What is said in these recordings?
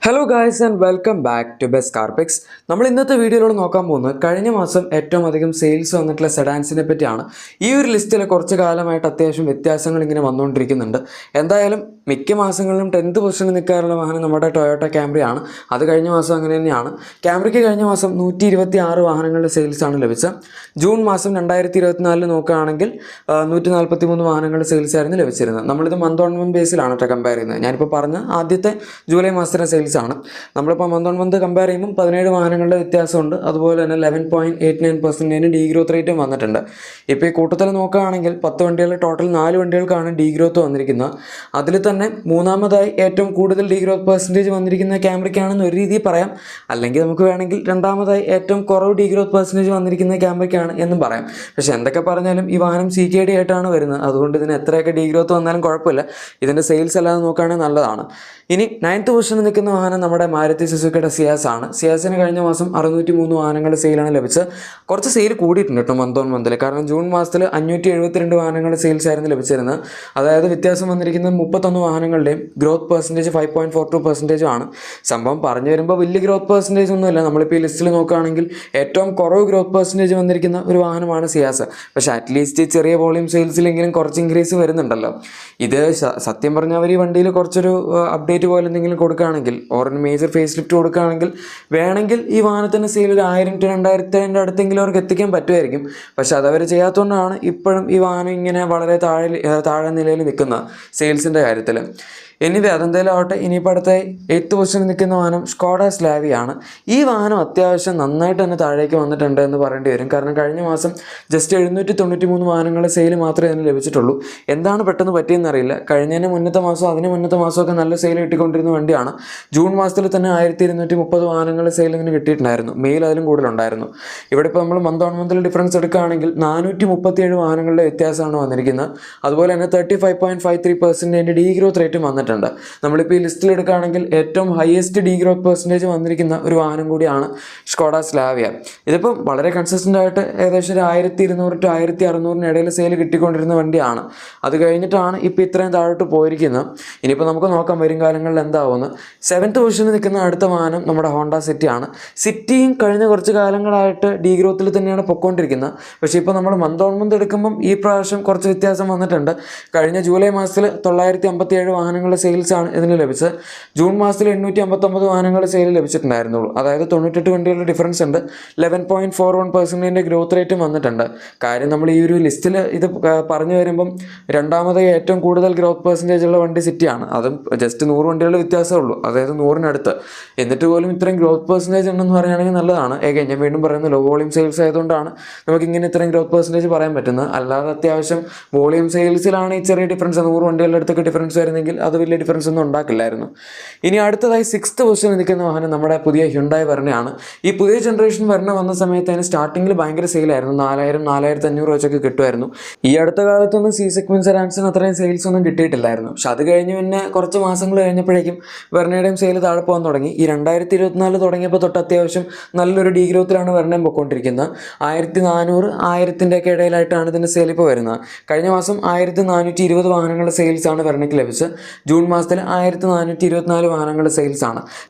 Hello guys and welcome back to best car picks. നമ്മൾ ഇന്നത്തെ വീഡിയോയിലൂടെ നോക്കാൻ പോകുന്നത് കഴിഞ്ഞ മാസം ഏറ്റവും അധികം സെയിൽസ് വന്നിട്ടുള്ള സെഡാൻസിനെ പറ്റിയാണ്. ഈ ഒരു ലിസ്റ്റിൽ കുറച്ച് കാലമായിട്ട് അത്യാവശ്യം വ്യത്യാസങ്ങൾ ഇങ്ങനെ വന്നുകൊണ്ടിരിക്കുന്നുണ്ട്. എന്തായാലും മിക്ക മാസങ്ങളിലും 10th പൊസിഷനിൽ നിൽക്കാറുള്ള വാഹനം നമ്മുടെ ടൊയോട്ട ക്യാമ്രി ആണ്. അത് കഴിഞ്ഞ മാസം അങ്ങനെ തന്നെയാണ്. ക്യാമ്രിക്ക് കഴിഞ്ഞ മാസം 126 വാഹനങ്ങളുടെ സെയിൽസാണ് ലഭിച്ചത്. ജൂൺ മാസം 2024 നോക്കുകയാണെങ്കിൽ 143 വാഹനങ്ങളുടെ സെയിൽസ് ആയിരുന്നു ലഭിച്ചിരുന്നത്. നമ്മളിത് മന്ത് ഓൺ മന്ത് ബേസിലാണ് കമ്പയർ ചെയ്യുന്നത്. ഞാനിപ്പോൾ പറഞ്ഞ ആദ്യത്തെ ജൂലൈ മാസത്തിലെ സെയിൽസ് ആണ്. നമ്മളിപ്പോൾ മന്ത് ഓൺ മന്ത് കമ്പയർ ചെയ്യുമ്പോൾ 17 വാഹനങ്ങളുടെ വ്യത്യാസമുണ്ട്. അതുപോലെ തന്നെ 11.89% ഡീ ഗ്രോത്ത് റേറ്റും വന്നിട്ടുണ്ട്. ഇപ്പോൾ ഈ കൂട്ടത്തിൽ നോക്കുകയാണെങ്കിൽ 10 വണ്ടികൾ ടോട്ടൽ 4 വണ്ടികൾക്കാണ് ഡീ ഗ്രോത്ത് വന്നിരിക്കുന്നത്. അതിൽ തന്നെ മൂന്നാമതായി ഏറ്റവും കൂടുതൽ ഡീ ഗ്രോത്ത് പെർസെൻറ്റേജ് വന്നിരിക്കുന്ന ക്യാമ്രിക്കാണെന്ന് ഒരു രീതിയിൽ പറയാം. അല്ലെങ്കിൽ നമുക്ക് വേണമെങ്കിൽ രണ്ടാമതായി ഏറ്റവും കുറവ് ഡീ ഗ്രോത്ത് പെർസെൻറ്റേജ് വന്നിരിക്കുന്ന ക്യാമ്രിക്കാണ് എന്നും പറയാം. പക്ഷേ എന്തൊക്കെ പറഞ്ഞാലും ഈ വാഹനം CKD ആയിട്ടാണ് വരുന്നത്. അതുകൊണ്ട് ഇതിന് എത്രയൊക്കെ ഡീ ഗ്രോത്ത് വന്നാലും കുഴപ്പമില്ല. ഇതിൻ്റെ സെയിൽസ് അല്ലാതെ നോക്കുകയാണെങ്കിൽ നല്ലതാണ്. ഇനി 9th പൊസിഷനിൽ നിൽക്കുന്ന വാഹനം നമ്മുടെ മാരുതി സുസുക്കിയുടെ സിയാസ് ആണ്. സിയാസിന് കഴിഞ്ഞ മാസം 603 വാഹനങ്ങളുടെ സെയിലാണ് ലഭിച്ചത്. കുറച്ച് സെയിൽ കൂടിയിട്ടുണ്ട് കേട്ടോ മന്ത് ഓൺ മന്തിൽ. കാരണം ജൂൺ മാസത്തിൽ 572 വാഹനങ്ങളുടെ സെയിൽസ് ആയിരുന്നു ലഭിച്ചിരുന്നത്. അതായത് വ്യത്യാസം വന്നിരിക്കുന്നത് 31 വാഹനങ്ങളുടെയും ഗ്രോത്ത് പെർസെൻറ്റേജ് 5.42% ആണ്. സംഭവം പറഞ്ഞു വരുമ്പോൾ വലിയ ഗ്രോത്ത് പെർസെൻറ്റേജ് ഒന്നുമില്ല. നമ്മളിപ്പോൾ ഈ ലിസ്റ്റിൽ നോക്കുകയാണെങ്കിൽ ഏറ്റവും കുറവ് ഗ്രോത്ത് പെർസെൻറ്റേജ് വന്നിരിക്കുന്ന ഒരു വാഹനമാണ് സിയാസ്. പക്ഷേ അറ്റ്ലീസ്റ്റ് ചെറിയ വോളിയം സെയിൽസിലെങ്കിലും കുറച്ച് ഇൻക്രീസ് വരുന്നുണ്ടല്ലോ. ഇത് സത്യം പറഞ്ഞാൽ അവർ ഈ വണ്ടിയിൽ കുറച്ചൊരു അപ്ഡേറ്റ് പോലെ എന്തെങ്കിലും കൊടുക്കുകയാണെങ്കിൽ ഒരു മേജർ ഫേസ് ലിഫ്റ്റ് കൊടുക്കുകയാണെങ്കിൽ വേണമെങ്കിൽ ഈ വാഹനത്തിൻ്റെ സെയിൽ 1000 to 2000 അടുത്തെങ്കിലും അവർക്ക് എത്തിക്കാൻ പറ്റുമായിരിക്കും. പക്ഷെ അതവർ ചെയ്യാത്തതുകൊണ്ടാണ് ഇപ്പോഴും ഈ വാഹനം ഇങ്ങനെ വളരെ താഴെ നിലയിൽ നിൽക്കുന്നത് സെയിൽസിൻ്റെ കാര്യത്തിൽ. എനിവേ അതെന്തായാലും ആവട്ടെ. ഇനിയിപ്പോൾ അടുത്ത 8th പൊസിഷനിൽ നിൽക്കുന്ന വാഹനം സ്കോഡ സ്ലാവിയാണ്. ഈ വാഹനം അത്യാവശ്യം നന്നായിട്ട് തന്നെ താഴേക്ക് വന്നിട്ടുണ്ട് എന്ന് പറയേണ്ടി വരും. കാരണം കഴിഞ്ഞ മാസം ജസ്റ്റ് 793 വാഹനങ്ങളുടെ സെയിൽ മാത്രമേ അതിന് ലഭിച്ചിട്ടുള്ളൂ. എന്താണ് പെട്ടെന്ന് പറ്റിയെന്നറിയില്ല. കഴിഞ്ഞതിന് മുന്നത്തെ മാസം അതിന് മുന്നത്തെ മാസമൊക്കെ നല്ല സെയിൽ കിട്ടിക്കൊണ്ടിരുന്ന വണ്ടിയാണ്. ജൂൺ മാസത്തിൽ തന്നെ 1230 വാഹനങ്ങളുടെ സെയിൽ ഇതിന് കിട്ടിയിട്ടുണ്ടായിരുന്നു. മെയിൽ അതിലും കൂടുതലുണ്ടായിരുന്നു. ഇവിടെ ഇപ്പോൾ നമ്മൾ മന്ത് ഓൺ മന്തിൽ ഡിഫറൻസ് എടുക്കുകയാണെങ്കിൽ 437 വാഹനങ്ങളുടെ വ്യത്യാസമാണ് വന്നിരിക്കുന്നത്. അതുപോലെ തന്നെ 35.53% ഡീ ഗ്രോത്ത് റേറ്റും വന്നിട്ടുണ്ട്. നമ്മളിപ്പോൾ ഈ ലിസ്റ്റിൽ എടുക്കുകയാണെങ്കിൽ ഏറ്റവും ഹയസ്റ്റ് ഡീ ഗ്രോത്ത് പെർസെൻറ്റേജ് വന്നിരിക്കുന്ന ഒരു വാഹനം കൂടിയാണ് സ്കോഡ സ്ലാവിയ. ഇതിപ്പം വളരെ കൺസിസ്റ്റൻ്റ് ആയിട്ട് ഏകദേശം 1200 to 1600 ഇടയിൽ സെയിൽ കിട്ടിക്കൊണ്ടിരുന്ന വണ്ടിയാണ്. അത് കഴിഞ്ഞിട്ടാണ് ഇപ്പോൾ ഇത്രയും താഴോട്ട് പോയിരിക്കുന്നത്. ഇനിയിപ്പോൾ നമുക്ക് നോക്കാം വരും കാലങ്ങളിൽ എന്താവുമെന്ന്. 7th പൊസിഷനിൽ നിൽക്കുന്ന അടുത്ത വാഹനം നമ്മുടെ ഹോണ്ട സിറ്റിയാണ്. സിറ്റിയും കഴിഞ്ഞ കുറച്ച് കാലങ്ങളായിട്ട് ഡീ ഗ്രോത്തിൽ തന്നെയാണ് പൊയ്ക്കൊണ്ടിരിക്കുന്നത്. പക്ഷേ ഇപ്പോൾ നമ്മൾ മന്ത് ഓൺ മന്ത് എടുക്കുമ്പം ഈ പ്രാവശ്യം കുറച്ച് വ്യത്യാസം വന്നിട്ടുണ്ട്. കഴിഞ്ഞ ജൂലൈ മാസത്തിൽ 957 വാഹനങ്ങളുടെ സെയിൽസ് ആണ് ഇതിന് ലഭിച്ചത്. ജൂൺ മാസത്തിൽ 859 വാഹനങ്ങളുടെ സെയിൽ ലഭിച്ചിട്ടുണ്ടായിരുന്നുള്ളൂ. അതായത് 98 വണ്ടികളുടെ ഡിഫറൻസ് ഉണ്ട്. 11.41% ഗ്രോത്ത് റേറ്റും വന്നിട്ടുണ്ട്. കാര്യം നമ്മൾ ഈ ഒരു ലിസ്റ്റിൽ ഇത് പറഞ്ഞു വരുമ്പം രണ്ടാമത് ഏറ്റവും കൂടുതൽ ഗ്രോത്ത് പെർസെൻറ്റേജ് ഉള്ള വണ്ടി സിറ്റിയാണ്. അതും ജസ്റ്റ് 100 വണ്ടികളുടെ വ്യത്യാസമേ ഉള്ളൂ. അതായത് 100-നടുത്ത്. എന്നിട്ട് പോലും ഇത്രയും ഗ്രോത്ത് പെർസെൻറ്റേജ് ഉണ്ടെന്ന് പറയുകയാണെങ്കിൽ നല്ലതാണ്. ഞാൻ വീണ്ടും പറയുന്നത് ലോ വോളിയം സെയിൽസ് ആയതുകൊണ്ടാണ് നമുക്കിങ്ങനെ ഇത്രയും ഗ്രോത്ത് പെർസെൻറ്റേജ് പറയാൻ പറ്റുന്നത്. അല്ലാതെ അത്യാവശ്യം വോളിയം സെയിൽസിലാണ് ഈ ചെറിയ ഡിഫറൻസ് 100 വണ്ടികളുടെ അടുത്തൊക്കെ ഡിഫറൻസ് വരുന്നെങ്കിൽ അത് വലിയ ഡിഫറൻസ് ഒന്നും ഉണ്ടാക്കില്ലായിരുന്നു. ഇനി അടുത്തതായി 6th പൊസിഷനിൽ നിൽക്കുന്ന വാഹനം നമ്മുടെ പുതിയ ഹ്യുണ്ടായി വെർണയാണ്. ഈ പുതിയ ജനറേഷൻ വെർണ വന്ന സമയത്ത് അതിന് സ്റ്റാർട്ടിങ്ങിൽ ഭയങ്കര സെയിലായിരുന്നു. 4000-4500 വെച്ചൊക്കെ കിട്ടുമായിരുന്നു. ഈ അടുത്ത കാലത്തൊന്നും സി സെഗ്മെന്റ് സെഡാൻസിന് അത്രയും സെയിൽസ് ഒന്നും കിട്ടിയിട്ടില്ലായിരുന്നു. പക്ഷെ അത് കഴിഞ്ഞ് പിന്നെ കുറച്ച് മാസങ്ങൾ കഴിഞ്ഞപ്പോഴേക്കും വെർണയുടെയും സെയിൽ താഴെ പോകാൻ തുടങ്ങി. ഈ 2024 തുടങ്ങിയപ്പോൾ തൊട്ട് അത്യാവശ്യം നല്ലൊരു ഡീ ഗ്രോത്തിലാണ് വെർണയും പൊയ്ക്കൊണ്ടിരിക്കുന്നത്. 1400-1000 ഇടയിലായിട്ടാണ് ഇതിൻ്റെ സെയിൽ ഇപ്പോൾ വരുന്നത്. കഴിഞ്ഞ മാസം 1420 വാഹനങ്ങളുടെ സെയിൽസാണ് വെർണയ്ക്ക് ലഭിച്ചത്. ജൂൺ മാസത്തിൽ 1424 വാഹനങ്ങളുടെ സെയിൽസ് ആണ്.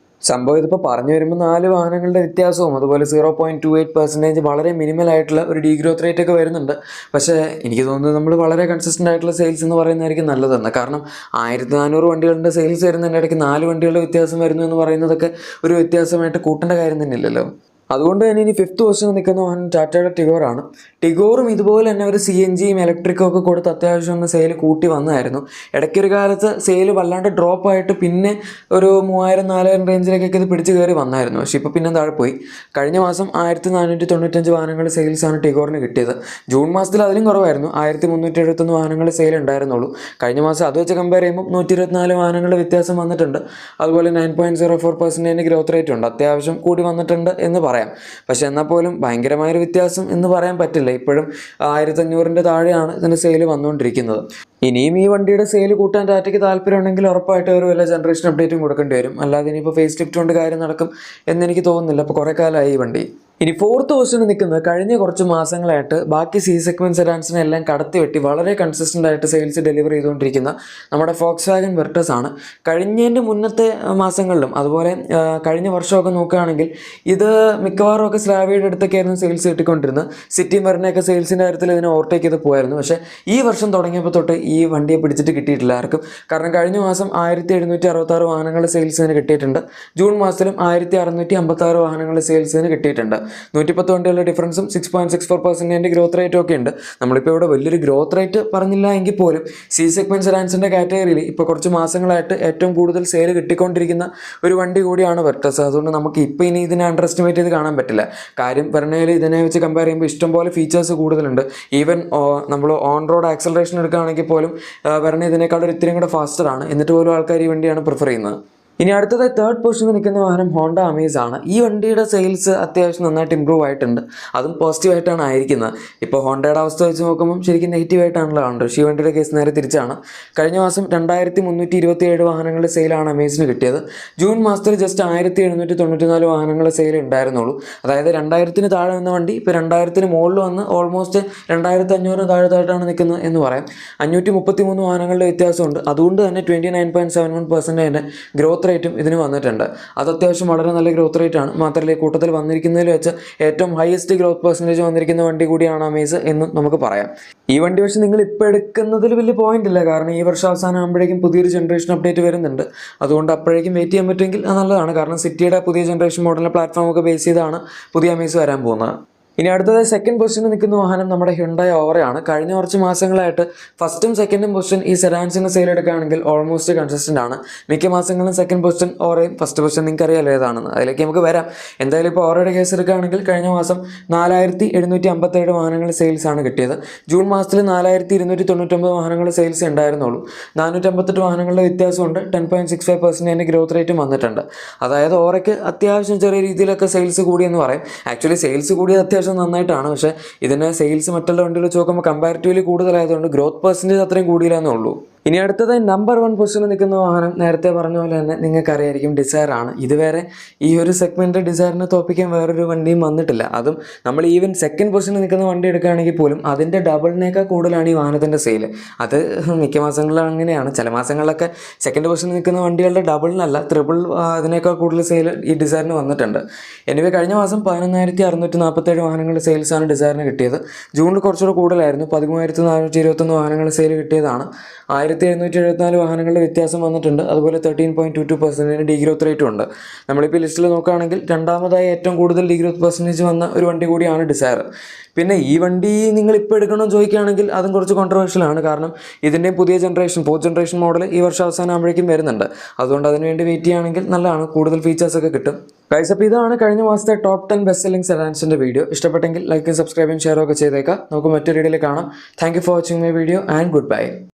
സംഭവം ഇതിപ്പോൾ പറഞ്ഞു വരുമ്പോൾ 4 വാഹനങ്ങളുടെ വ്യത്യാസവും അതുപോലെ 0.28% വളരെ മിനിമൽ ആയിട്ടുള്ള ഒരു ഡീ ഗ്രോത്ത് റേറ്റ് ഒക്കെ വരുന്നുണ്ട്. പക്ഷേ എനിക്ക് തോന്നുന്നത് നമ്മൾ വളരെ കൺസിസ്റ്റൻ്റ് ആയിട്ടുള്ള സെയിൽസ് എന്ന് പറയുന്നതായിരിക്കും നല്ലതെന്ന്. കാരണം 1400 വണ്ടികളുടെ സെയിൽസ് വരുന്നതിൻ്റെ ഇടയ്ക്ക് 4 വണ്ടികളുടെ വ്യത്യാസം വരുന്നു എന്ന് പറയുന്നതൊക്കെ ഒരു വ്യത്യാസമായിട്ട് കൂട്ടേണ്ട കാര്യം തന്നെ ഇല്ലല്ലോ. അതുകൊണ്ട് തന്നെ ഇനി 5th പൊസിഷനിൽ നിൽക്കുന്ന വാഹനം ടാറ്റയുടെ ടിഗോറാണ്. ടിഗോറും ഇതുപോലെ തന്നെ ഒരു CNGയും ഇലക്ട്രിക്കും ഒക്കെ കൊടുത്ത് അത്യാവശ്യം ഒന്ന് സെയിൽ കൂട്ടി വന്നായിരുന്നു. ഇടയ്ക്കൊരു കാലത്ത് സെയിൽ വല്ലാണ്ട് ഡ്രോപ്പ് ആയിട്ട് പിന്നെ ഒരു 3000-4000 റേഞ്ചിലേക്കൊക്കെ ഇത് പിടിച്ച് കയറി വന്നായിരുന്നു. പക്ഷേ ഇപ്പോൾ പിന്നെ താഴെ പോയി. കഴിഞ്ഞ മാസം 1495 വാഹനങ്ങളുടെ സെയിൽസാണ് ടിഗോറിന് കിട്ടിയത്. ജൂൺ മാസത്തിൽ അതിലും കുറവായിരുന്നു. 1371 വാഹനങ്ങളുടെ സെയിൽ ഉണ്ടായിരുന്നുള്ളൂ. കഴിഞ്ഞ മാസം അത് വെച്ച് കമ്പയർ ചെയ്യുമ്പോൾ 124 വാഹനങ്ങളുടെ വ്യത്യാസം വന്നിട്ടുണ്ട്. അതുപോലെ 9.04% ഗ്രോത്ത് റേറ്റ് ഉണ്ട്. അത്യാവശ്യം കൂടി വന്നിട്ടുണ്ട് എന്ന് പറയാം. പക്ഷെ എന്നാൽ പോലും ഭയങ്കരമായൊരു വ്യത്യാസം എന്ന് പറയാൻ പറ്റില്ല. ഇപ്പോഴും 1500 താഴെയാണ് ഇതിൻ്റെ സെയിൽ വന്നുകൊണ്ടിരിക്കുന്നത്. ഇനിയും ഈ വണ്ടിയുടെ സെയിൽ കൂട്ടാൻ ടാറ്റയ്ക്ക് താല്പര്യമുണ്ടെങ്കിൽ ഉറപ്പായിട്ട് ഒരു വല്ല ജനറേഷൻ അപ്ഡേറ്റും കൊടുക്കേണ്ടി വരും. അല്ലാതെ ഇനിയിപ്പോൾ ഫേസ് ലിഫ്റ്റ് കൊണ്ട് കാര്യം നടക്കും എന്നെനിക്ക് തോന്നുന്നില്ല. അപ്പോൾ കുറേ കാലമായി ഈ വണ്ടി. ഇനി ഫോർത്ത് പൊസിഷനിൽ നിൽക്കുന്നത് കഴിഞ്ഞ കുറച്ച് മാസങ്ങളായിട്ട് ബാക്കി സി സെഗ്മെന്റ് സെഡാൻസിനെ എല്ലാം കടത്തി വെട്ടി വളരെ കൺസിസ്റ്റൻ്റ് ആയിട്ട് സെയിൽസ് ഡെലിവർ ചെയ്തുകൊണ്ടിരിക്കുന്ന നമ്മുടെ ഫോക്സ് വാഗൻ വെർട്ടസ് ആണ്. കഴിഞ്ഞതിൻ്റെ മുന്നത്തെ മാസങ്ങളിലും അതുപോലെ കഴിഞ്ഞ വർഷമൊക്കെ നോക്കുകയാണെങ്കിൽ ഇത് മിക്കവാറും ഒക്കെ സ്ലാവിയുടെ അടുത്തൊക്കെ ആയിരുന്നു സെയിൽസ് കിട്ടിക്കൊണ്ടിരുന്നത്. സിറ്റിയും വെർണയൊക്കെ സെയിൽസിൻ്റെ കാര്യത്തിൽ ഇതിനെ ഓവർടേക്ക് ചെയ്ത് പോയായിരുന്നു. പക്ഷേ ഈ വർഷം തുടങ്ങിയപ്പോൾ തൊട്ട് ഈ വണ്ടിയെ പിടിച്ചിട്ട് കിട്ടിയിട്ടില്ല ആർക്കും. കാരണം കഴിഞ്ഞ മാസം 1766 വാഹനങ്ങൾ സെയിൽസിന് കിട്ടിയിട്ടുണ്ട്. ജൂൺ മാസത്തിലും 1656 വാഹനങ്ങൾ സെയിൽസിന് കിട്ടിയിട്ടുണ്ട്. 110 വണ്ടികളുടെ ഡിഫറൻസും 6.64% ഗ്രോത്ത് റേറ്റും ഒക്കെ ഉണ്ട്. നമ്മളിപ്പോൾ ഇവിടെ വലിയൊരു ഗ്രോത്ത് റേറ്റ് പറഞ്ഞില്ല എങ്കിൽ പോലും സി സെഗ്മെന്റ് സെഡാൻസിൻ്റെ കാറ്റഗറിയിൽ ഇപ്പോൾ കുറച്ച് മാസങ്ങളായിട്ട് ഏറ്റവും കൂടുതൽ സെയിൽ കിട്ടിക്കൊണ്ടിരിക്കുന്ന ഒരു വണ്ടി കൂടിയാണ് വെർട്ടസ്. അതുകൊണ്ട് നമുക്ക് ഇപ്പോൾ ഇനി ഇതിനെ അണ്ടർ എസ്റ്റിമേറ്റ് ചെയ്ത് കാണാൻ പറ്റില്ല. കാര്യം വെർണയിൽ ഇതിനെ വെച്ച് കമ്പയർ ചെയ്യുമ്പോൾ ഇഷ്ടംപോലെ ഫീച്ചേഴ്സ് കൂടുതലുണ്ട്. ഈവൻ നമ്മൾ ഓൺ റോഡ് ആക്സലറേഷൻ എടുക്കുകയാണെങ്കിൽ പോലും വെർണ ഇതിനേക്കാൾ ഒരു ഇത്തിരി കൂടെ ഫാസ്റ്ററാണ്. എന്നിട്ട് പോലും ആൾക്കാർ ഈ വണ്ടിയാണ് പ്രിഫർ ചെയ്യുന്നത്. ഇനി അടുത്തത് തേർഡ് പൊസിഷനിൽ നിൽക്കുന്ന വാഹനം ഹോണ്ട അമേസ് ആണ്. ഈ വണ്ടിയുടെ സെയിൽസ് അത്യാവശ്യം നന്നായിട്ട് ഇമ്പ്രൂവ് ആയിട്ടുണ്ട്. അതും പോസിറ്റീവായിട്ടാണ് ആയിരിക്കുന്നത്. ഇപ്പോൾ ഹോണ്ടയുടെ അവസ്ഥ വെച്ച് നോക്കുമ്പോൾ ശരിക്കും നെഗറ്റീവായിട്ടാണല്ലോ കാണുന്നത്. പക്ഷേ ഈ വണ്ടിയുടെ കേസ് നേരെ തിരിച്ചാണ്. കഴിഞ്ഞ മാസം 2327 വാഹനങ്ങളുടെ സെയിലാണ് അമേസിന് കിട്ടിയത്. ജൂൺ മാസത്തിൽ ജസ്റ്റ് 1794 വാഹനങ്ങളുടെ സെയിൽ ഉണ്ടായിരുന്നുള്ളൂ. അതായത് 2000-ന് താഴെ നിന്ന വണ്ടി ഇപ്പോൾ 2000-ന് മുകളിൽ വന്ന് ഓൾമോസ്റ്റ് 2500 താഴത്തായിട്ടാണ് നിൽക്കുന്നത് എന്ന് പറയാം. 533 വാഹനങ്ങളുടെ വ്യത്യാസമുണ്ട്. അതുകൊണ്ട് തന്നെ 29.71% ഗ്രോത്ത് റേറ്റും ഇതിന് വന്നിട്ടുണ്ട്. അത് അത്യാവശ്യം വളരെ നല്ല ഗ്രോത്ത് റേറ്റ് ആണ്. മാത്രമല്ല ഈ കൂട്ടത്തിൽ വന്നിരിക്കുന്നതിൽ വെച്ച് ഏറ്റവും ഹയസ്റ്റ് ഗ്രോത്ത് പെർസെൻറ്റേജ് വന്നിരിക്കുന്ന വണ്ടി കൂടിയാണ് അമേസ് എന്നും നമുക്ക് പറയാം. ഈ വണ്ടി പക്ഷേ നിങ്ങൾ ഇപ്പോൾ എടുക്കുന്നതിൽ വലിയ പോയിന്റ് ഇല്ല. കാരണം ഈ വർഷം അവസാനം ആകുമ്പോഴേക്കും പുതിയൊരു ജനറേഷൻ അപ്ഡേറ്റ് വരുന്നുണ്ട്. അതുകൊണ്ട് അപ്പോഴേക്കും വെയിറ്റ് ചെയ്യാൻ പറ്റുമെങ്കിൽ അത് നല്ലതാണ്. കാരണം സിറ്റിയുടെ പുതിയ ജനറേഷൻ മോഡലിൻ്റെ പ്ലാറ്റ്ഫോമൊക്കെ ബേസ് ചെയ്താണ് പുതിയ അമേസ് വരാൻ പോകുന്നത്. ഇനി അടുത്തത് സെക്കൻഡ് പൊസിഷനിൽ നിൽക്കുന്ന വാഹനം നമ്മുടെ ഹ്യുണ്ടായി ഓവറയാണ്. കഴിഞ്ഞ കുറച്ച് മാസങ്ങളായിട്ട് ഫസ്റ്റും സെക്കൻഡും പൊസിഷൻ ഈ സെഡാൻസിന് സെയിൽ എടുക്കുകയാണെങ്കിൽ ഓൾമോസ്റ്റ് കൺസിസ്റ്റൻ്റ് ആണ്. മിക്ക മാസങ്ങളിലും സെക്കൻഡ് പൊസിഷൻ ഓറയും ഫസ്റ്റ് പൊസിഷൻ നിങ്ങൾക്ക് അറിയാലോ ഏതാണെന്ന്. അതിലേക്ക് നമുക്ക് വരാം. എന്തായാലും ഇപ്പോൾ ഓറയുടെ കേസ് എടുക്കുകയാണെങ്കിൽ കഴിഞ്ഞ മാസം 4757 വാഹനങ്ങൾ സെയിൽസ് ആണ് കിട്ടിയത്. ജൂൺ മാസത്തിൽ 4299 വാഹനങ്ങൾ സെയിൽസ് ഉണ്ടായിരുന്നുള്ളൂ. 458 വാഹനങ്ങളുടെ വ്യത്യാസമുണ്ട്. 10.65% ഗ്രോത്ത് റേറ്റും വന്നിട്ടുണ്ട്. അതായത് ഓറയ്ക്ക് അത്യാവശ്യം ചെറിയ രീതിയിലൊക്കെ സെയിൽസ് കൂടിയെന്ന് പറയും. ആക്ച്വലി സെയിൽസ് കൂടിയത് അത്യാവശ്യം നന്നായിട്ടാണ്. പക്ഷേ ഇതിന് സെയിൽസ് മറ്റുള്ള വണ്ടികൾ വെച്ച് നോക്കുമ്പോൾ കമ്പാരിറ്റീവ്ലി കൂടുതലായതുകൊണ്ട് ഗ്രോത്ത് പെർസെൻറ്റേജ് അത്രയും കൂടിയില്ല എന്നുള്ളൂ. ഇനി അടുത്തത് നമ്പർ 1 പൊസിഷനിൽ നിൽക്കുന്ന വാഹനം നേരത്തെ പറഞ്ഞ പോലെ തന്നെ നിങ്ങൾക്കറിയായിരിക്കും ഡിസയർ ആണ്. ഇതുവരെ ഈ ഒരു സെഗ്മെൻറ്റ് ഡിസയറിനെ തോപ്പിക്കാൻ വേറൊരു വണ്ടിയും വന്നിട്ടില്ല. അതും നമ്മൾ ഈവൻ സെക്കൻഡ് പൊസിഷനിൽ നിൽക്കുന്ന വണ്ടി എടുക്കുകയാണെങ്കിൽ പോലും അതിൻ്റെ ഡബിളിനേക്കാൾ കൂടുതലാണ് ഈ വാഹനത്തിൻ്റെ സെയിൽ. അത് മിക്ക മാസങ്ങളിലും അങ്ങനെയാണ്. ചില മാസങ്ങളിലൊക്കെ സെക്കൻഡ് പൊസിഷനിൽ നിൽക്കുന്ന വണ്ടികളുടെ ഡബിളിനല്ല ട്രിപ്പിൾ അതിനേക്കാൾ കൂടുതൽ സെയിൽ ഈ ഡിസയറിന് വന്നിട്ടുണ്ട്. എനിവേ കഴിഞ്ഞ മാസം 11647 വാഹനങ്ങളുടെ സെയിൽസാണ് ഡിസയറിന് കിട്ടിയത്. ജൂണിൽ കുറച്ചുകൂടെ കൂടുതലായിരുന്നു. 13421 വാഹനങ്ങൾ സെയിൽ കിട്ടിയതാണ്. 1774 വാഹനങ്ങളുടെ വ്യത്യാസം വന്നിട്ടുണ്ട്. അതുപോലെ 13.22% ഡീഗ്രോത്ത് റേറ്റും ഉണ്ട്. നമ്മളിപ്പോൾ ലിസ്റ്റിൽ നോക്കുകയാണെങ്കിൽ രണ്ടാമതായി ഏറ്റവും കൂടുതൽ ഡീഗ്രോത്ത് പെർസെൻറ്റേജ് വന്ന ഒരു വണ്ടി കൂടിയാണ് ഡിസയർ. പിന്നെ ഈ വണ്ടി നിങ്ങൾ ഇപ്പോൾ എടുക്കണമെന്ന് ചോദിക്കുകയാണെങ്കിൽ അതും കുറച്ച് കോൺട്രവേഴ്ഷ്യലാണ്. കാരണം ഇതിൻ്റെ പുതിയ ജനറേഷൻ ഫോർത്ത് ജനറേഷൻ മോഡൽ ഈ വർഷം അവസാനം ആകുമ്പോഴേക്കും വരുന്നുണ്ട്. അതുകൊണ്ട് അതിനുവേണ്ടി വെയിറ്റ് ചെയ്യുകയാണെങ്കിൽ നല്ലതാണ്. കൂടുതൽ ഫീച്ചേഴ്സൊക്കെ കിട്ടും. ഗൈസ്, അപ്പോൾ ഇതാണ് കഴിഞ്ഞ മാസത്തെ ടോപ്പ് 10 ബെസ്റ്റ് സെല്ലിംഗ് സെഡാൻസിൻ്റെ വീഡിയോ. ഇഷ്ടപ്പെട്ടെങ്കിൽ ലൈക്കും സബ്സ്ക്രൈബും ഷെയറും ഒക്കെ ചെയ്തേക്കാം. നമുക്ക് മറ്റൊരു വീഡിയോയിൽ കാണാം. Thank you for watching my video and good bye.